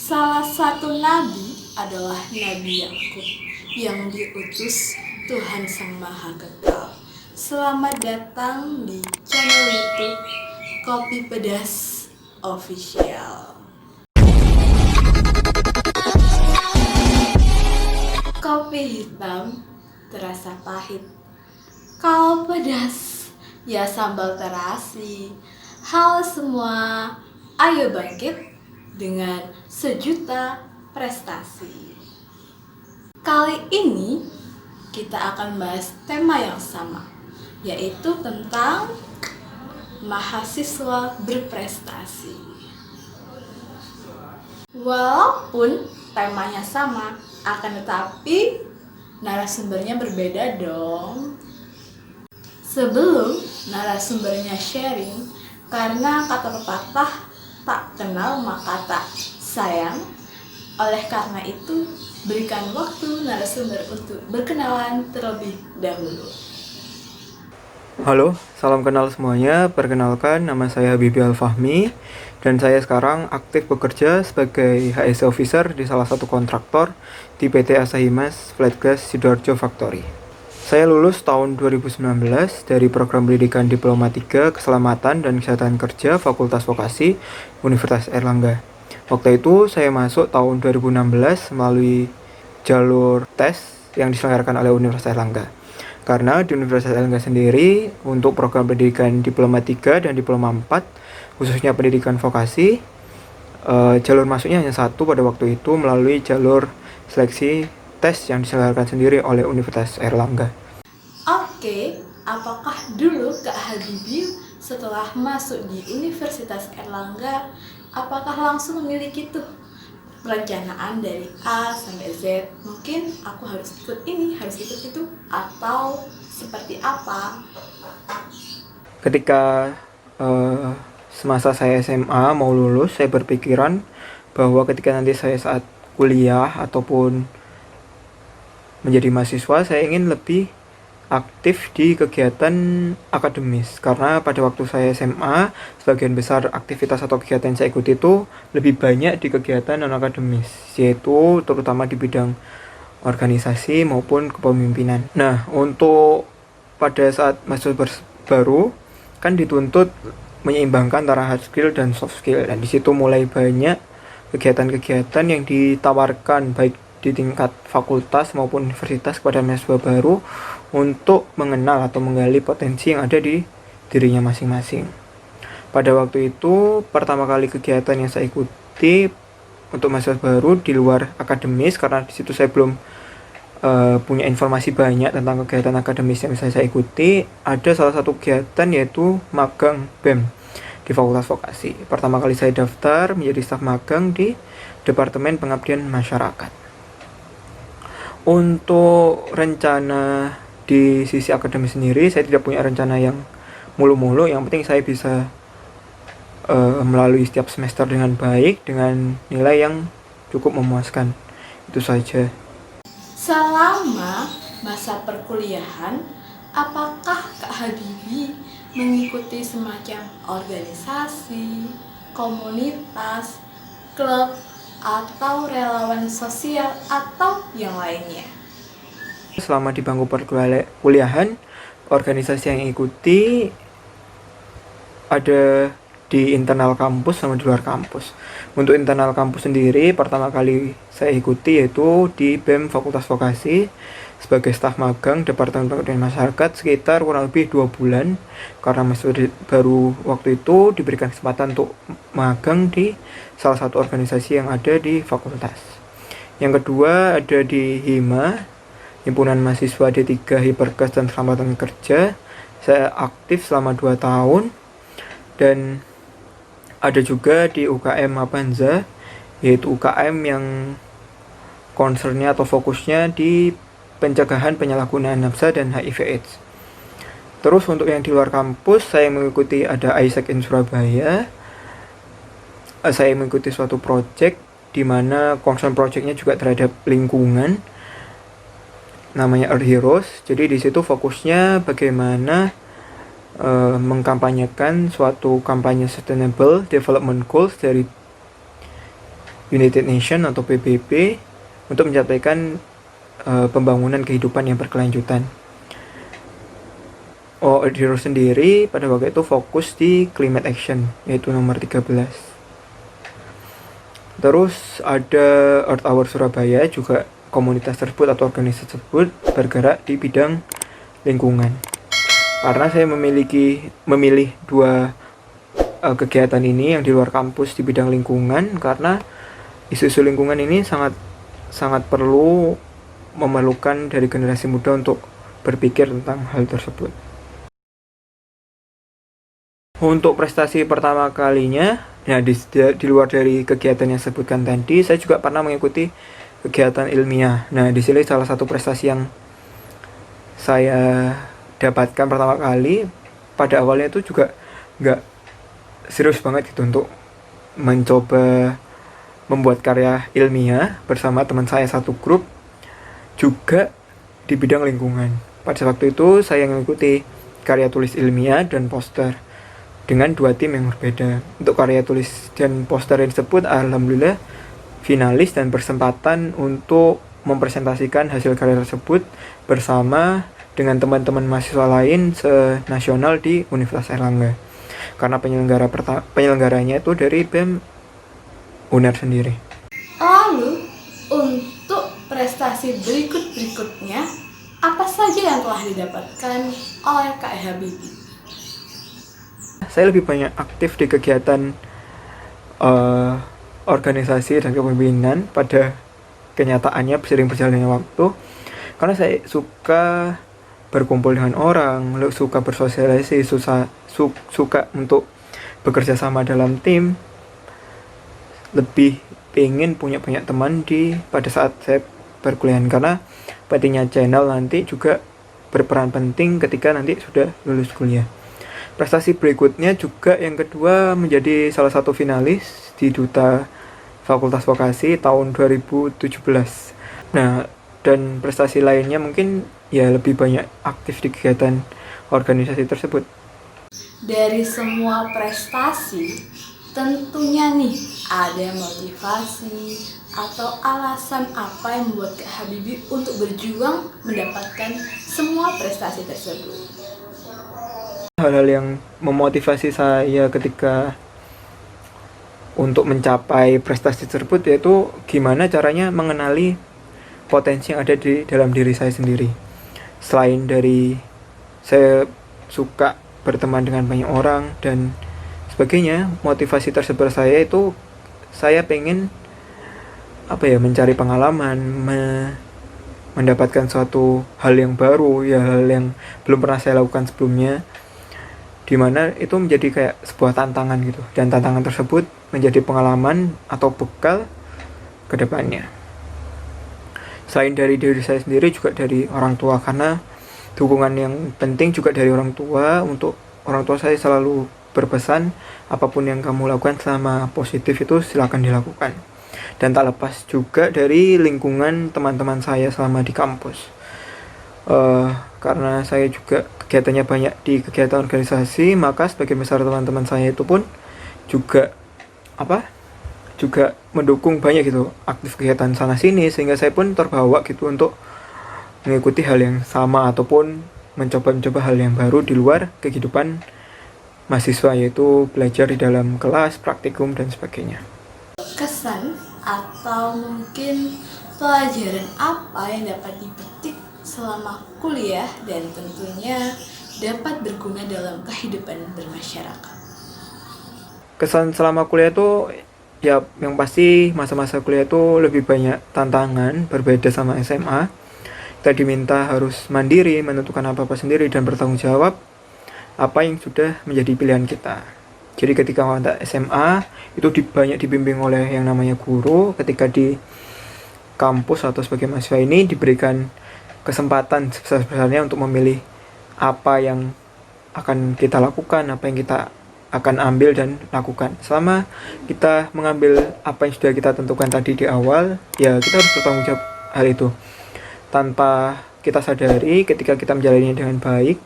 Salah satu nabi adalah Nabi Yakub yang diutus Tuhan Sang Maha Kekal. Selamat datang di channel YouTube Kopi Pedas Official. Kopi hitam terasa pahit, kalau pedas ya sambal terasi. Halo semua, ayo bangkit dengan sejuta prestasi. Kali ini kita akan bahas tema yang sama, yaitu tentang mahasiswa berprestasi. Walaupun temanya sama, akan tetapi narasumbernya berbeda dong. Sebelum narasumbernya sharing, karena kata pepatah tak kenal maka tak sayang, oleh karena itu berikan waktu narasumber untuk berkenalan terlebih dahulu. Halo, salam kenal semuanya. Perkenalkan, nama saya Habibie Al-Fahmi dan saya sekarang aktif bekerja sebagai HSE Officer di salah satu kontraktor di PT Asahimas Flat Glass Sidoarjo Factory. Saya lulus tahun 2019 dari program pendidikan Diploma 3 Keselamatan dan Kesehatan Kerja Fakultas Vokasi Universitas Airlangga. Waktu itu saya masuk tahun 2016 melalui jalur tes yang diselenggarakan oleh Universitas Airlangga. Karena di Universitas Airlangga sendiri untuk program pendidikan Diploma 3 dan Diploma 4 khususnya pendidikan vokasi, jalur masuknya hanya satu pada waktu itu melalui jalur seleksi tes yang diselenggarakan sendiri oleh Universitas Airlangga. Oke, apakah dulu Kak Habibie setelah masuk di Universitas Airlangga, apakah langsung memiliki tuh perencanaan dari A sampai Z? Mungkin aku harus ikut ini, harus ikut itu, atau seperti apa? Ketika semasa saya SMA mau lulus, saya berpikiran bahwa ketika nanti saya saat kuliah ataupun menjadi mahasiswa, saya ingin lebih aktif di kegiatan akademis. Karena pada waktu saya SMA, sebagian besar aktivitas atau kegiatan yang saya ikuti itu lebih banyak di kegiatan non-akademis, yaitu terutama di bidang organisasi maupun kepemimpinan. Nah, untuk pada saat mahasiswa baru, kan dituntut menyeimbangkan antara hard skill dan soft skill. Dan di situ mulai banyak kegiatan-kegiatan yang ditawarkan baik di tingkat fakultas maupun universitas kepada mahasiswa baru untuk mengenal atau menggali potensi yang ada di dirinya masing-masing. Pada waktu itu, pertama kali kegiatan yang saya ikuti untuk mahasiswa baru di luar akademis, karena di situ saya belum punya informasi banyak tentang kegiatan akademis yang bisa saya ikuti. Ada salah satu kegiatan yaitu magang BEM di Fakultas Vokasi. Pertama kali saya daftar menjadi staf magang di Departemen Pengabdian Masyarakat. Untuk rencana di sisi akademis sendiri, saya tidak punya rencana yang mulu-mulu. Yang penting saya bisa melalui setiap semester dengan baik, dengan nilai yang cukup memuaskan. Itu saja. Selama masa perkuliahan, apakah Kak Habibie mengikuti semacam organisasi, komunitas, klub, atau relawan sosial, atau yang lainnya? Selama di bangku perkuliahan, organisasi yang ikuti ada di internal kampus sama di luar kampus. Untuk internal kampus sendiri, pertama kali saya ikuti yaitu di BEM Fakultas Vokasi sebagai staf magang Departemen Pengabdian Masyarakat sekitar kurang lebih 2 bulan, karena masih baru waktu itu diberikan kesempatan untuk magang di salah satu organisasi yang ada di fakultas. Yang kedua ada di HIMA, Himpunan Mahasiswa D3 Hiperkes dan Keselamatan Kerja. Saya aktif selama 2 tahun. Dan ada juga di UKM Mapanza, yaitu UKM yang concernnya atau fokusnya di pencegahan penyalahgunaan nafsa dan HIV/AIDS. Terus untuk yang di luar kampus, saya mengikuti ada Isaac in Surabaya. Saya mengikuti suatu project di mana concern projectnya juga terhadap lingkungan, namanya Earth Heroes. Jadi di situ fokusnya bagaimana mengkampanyekan suatu kampanye Sustainable Development Goals dari United Nations atau PBB untuk mencapaikan pembangunan kehidupan yang berkelanjutan. ODIHR sendiri pada waktu itu fokus di climate action, yaitu nomor 13. Terus ada Earth Hour Surabaya, juga komunitas tersebut atau organisasi tersebut bergerak di bidang lingkungan. Karena saya memilih dua kegiatan ini yang di luar kampus di bidang lingkungan, karena isu-isu lingkungan ini sangat memerlukan dari generasi muda untuk berpikir tentang hal tersebut. Untuk prestasi pertama kalinya, nah di luar dari kegiatan yang sebutkan tadi, saya juga pernah mengikuti kegiatan ilmiah. Nah, di sini salah satu prestasi yang saya dapatkan pertama kali, pada awalnya itu juga nggak serius banget gitu untuk mencoba membuat karya ilmiah bersama teman saya satu grup juga di bidang lingkungan. Pada waktu itu saya mengikuti karya tulis ilmiah dan poster dengan dua tim yang berbeda. Untuk karya tulis dan poster yang disebut, alhamdulillah finalis dan berkesempatan untuk mempresentasikan hasil karya tersebut bersama dengan teman-teman mahasiswa lain se-nasional di Universitas Airlangga. Karena penyelenggaranya itu dari BEM UNER sendiri. Lalu, untuk prestasi berikutnya, apa saja yang telah didapatkan oleh Kak Habibie? Saya lebih banyak aktif di kegiatan organisasi dan kepemimpinan pada kenyataannya sering berjalannya waktu, karena saya suka berkumpul dengan orang, suka bersosialisasi, suka untuk bekerja sama dalam tim, lebih pengen punya banyak teman pada saat saya perkuliahan, karena pentingnya channel nanti juga berperan penting ketika nanti sudah lulus kuliah. Prestasi berikutnya juga yang kedua, menjadi salah satu finalis di Duta Fakultas Vokasi tahun 2017. Nah, dan prestasi lainnya mungkin ya lebih banyak aktif di kegiatan organisasi tersebut. Dari semua prestasi, tentunya nih ada motivasi atau alasan apa yang membuat Kak Habibie untuk berjuang mendapatkan semua prestasi tersebut. Hal-hal yang memotivasi saya ketika untuk mencapai prestasi tersebut yaitu gimana caranya mengenali potensi yang ada di dalam diri saya sendiri. Selain dari saya suka berteman dengan banyak orang dan sebagainya, motivasi tersebut saya itu saya pengen mencari pengalaman, mendapatkan suatu hal yang baru, ya hal yang belum pernah saya lakukan sebelumnya, dimana itu menjadi kayak sebuah tantangan gitu, dan tantangan tersebut menjadi pengalaman atau bekal ke depannya. Selain dari diri saya sendiri, juga dari orang tua, karena dukungan yang penting juga dari orang tua. Untuk orang tua saya selalu berpesan, apapun yang kamu lakukan selama positif itu silakan dilakukan. Dan tak lepas juga dari lingkungan teman-teman saya selama di kampus. Karena saya juga kegiatannya banyak di kegiatan organisasi, maka sebagian besar teman-teman saya itu pun juga mendukung banyak gitu, aktif kegiatan sana sini, sehingga saya pun terbawa gitu untuk mengikuti hal yang sama ataupun mencoba hal yang baru di luar kehidupan mahasiswa, yaitu belajar di dalam kelas, praktikum dan sebagainya. Kesan atau mungkin pelajaran apa yang dapat dipetik selama kuliah dan tentunya dapat berguna dalam kehidupan bermasyarakat? Kesan selama kuliah itu ya yang pasti masa-masa kuliah itu lebih banyak tantangan, berbeda sama SMA. Kita diminta harus mandiri, menentukan apa-apa sendiri dan bertanggung jawab apa yang sudah menjadi pilihan kita. Jadi ketika masa SMA itu banyak dibimbing oleh yang namanya guru. Ketika di kampus atau sebagai mahasiswa ini diberikan kesempatan sebesar-besarnya untuk memilih apa yang akan kita lakukan, apa yang kita akan ambil dan lakukan. Selama kita mengambil apa yang sudah kita tentukan tadi di awal, ya kita harus bertanggung jawab hal itu. Tanpa kita sadari, ketika kita menjalaninya dengan baik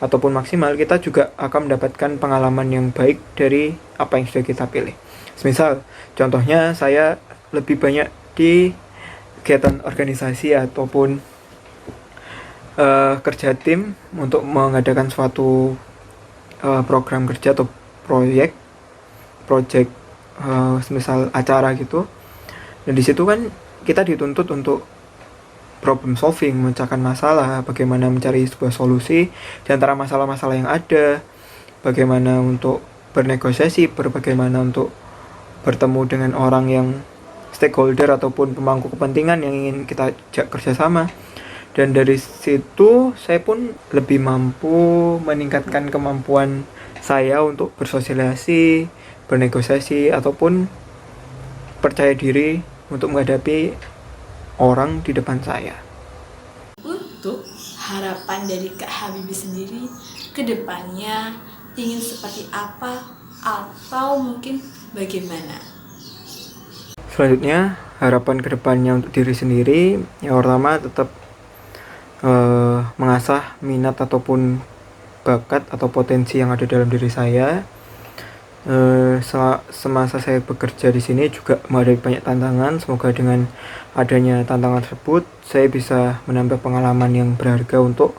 ataupun maksimal, kita juga akan mendapatkan pengalaman yang baik dari apa yang sudah kita pilih. Misal, contohnya saya lebih banyak di kegiatan organisasi ataupun kerja tim untuk mengadakan suatu program kerja atau project semisal acara gitu. Dan di situ kan kita dituntut untuk problem solving, memecahkan masalah, bagaimana mencari sebuah solusi di antara masalah-masalah yang ada, bagaimana untuk bernegosiasi, bagaimana untuk bertemu dengan orang yang stakeholder ataupun pemangku kepentingan yang ingin kita ajak kerjasama. Dan dari situ saya pun lebih mampu meningkatkan kemampuan saya untuk bersosialisasi, bernegosiasi, ataupun percaya diri untuk menghadapi orang di depan saya. Untuk harapan dari Kak Habibie sendiri ke depannya ingin seperti apa atau mungkin bagaimana? Selanjutnya, harapan kedepannya untuk diri sendiri, yang pertama tetap mengasah minat ataupun bakat atau potensi yang ada dalam diri saya. Semasa saya bekerja di sini juga menghadapi banyak tantangan. Semoga dengan adanya tantangan tersebut, saya bisa menambah pengalaman yang berharga untuk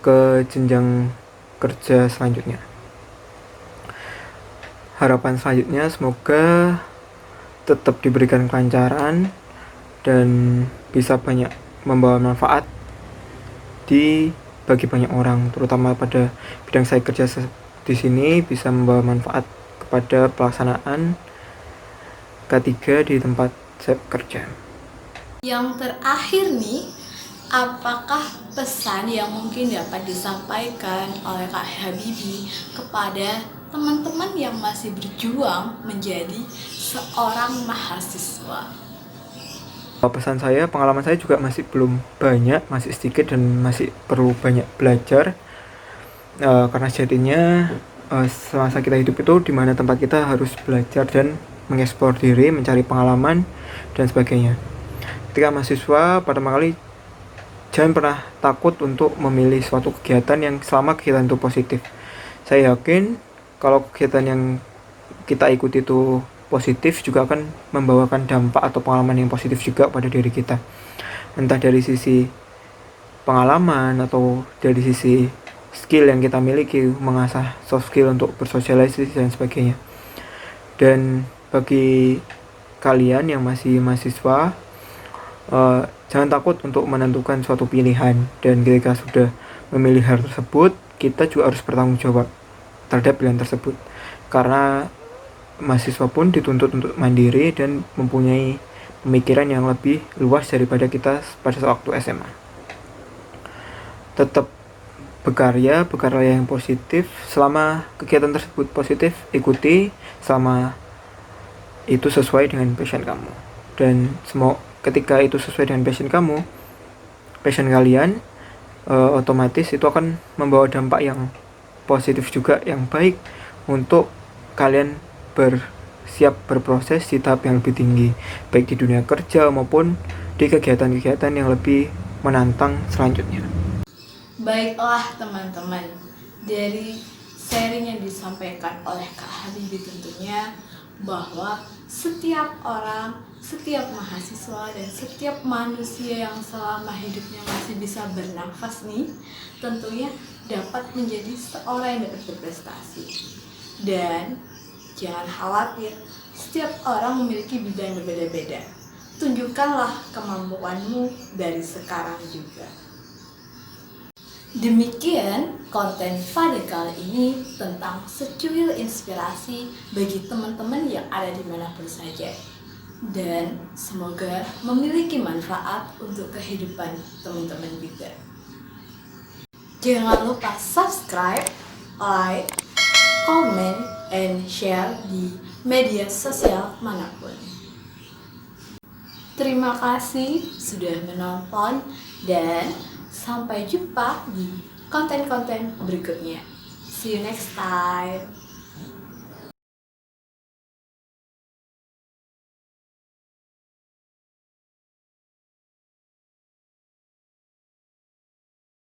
ke jenjang kerja selanjutnya. Harapan selanjutnya semoga tetap diberikan kelancaran dan bisa banyak membawa manfaat bagi banyak orang, terutama pada bidang saya kerja di sini, bisa membawa manfaat kepada pelaksanaan K3 di tempat saya bekerja. Yang terakhir nih, apakah pesan yang mungkin dapat disampaikan oleh Kak Habibie kepada teman-teman yang masih berjuang menjadi seorang mahasiswa? Pesan saya, pengalaman saya juga masih belum banyak, masih sedikit dan masih perlu banyak belajar. Karena sejatinya semasa kita hidup itu dimana tempat kita harus belajar dan mengeksplor diri, mencari pengalaman dan sebagainya. Ketika mahasiswa, pertama kali jangan pernah takut untuk memilih suatu kegiatan yang selama kegiatan itu positif. Saya yakin kalau kegiatan yang kita ikuti itu positif, juga akan membawakan dampak atau pengalaman yang positif juga pada diri kita, entah dari sisi pengalaman atau dari sisi skill yang kita miliki, mengasah soft skill untuk bersosialisasi dan sebagainya. Dan bagi kalian yang masih mahasiswa, jangan takut untuk menentukan suatu pilihan, dan ketika sudah memilih hal tersebut, kita juga harus bertanggung jawab terhadap pilihan tersebut, karena mahasiswa pun dituntut untuk mandiri dan mempunyai pemikiran yang lebih luas daripada kita pada waktu SMA. Tetap berkarya yang positif. Selama kegiatan tersebut positif, ikuti selama itu sesuai dengan passion kamu. Dan ketika itu sesuai dengan passion kalian, otomatis itu akan membawa dampak yang positif juga, yang baik untuk kalian bersiap berproses di tahap yang lebih tinggi, baik di dunia kerja maupun di kegiatan-kegiatan yang lebih menantang selanjutnya. Baiklah teman-teman, dari sharing yang disampaikan oleh Kak Habibie tentunya bahwa setiap orang, setiap mahasiswa dan setiap manusia yang selama hidupnya masih bisa bernafas nih, tentunya dapat menjadi seorang yang dapat berprestasi. Dan jangan khawatir, setiap orang memiliki bidang yang berbeda-beda. Tunjukkanlah kemampuanmu dari sekarang juga. Demikian konten pada kali ini tentang secuil inspirasi bagi teman-teman yang ada dimanapun saja. Dan semoga memiliki manfaat untuk kehidupan teman-teman juga. Jangan lupa subscribe, like, comment, and share di media sosial manapun. Terima kasih sudah menonton dan sampai jumpa di konten-konten berikutnya. See you next time.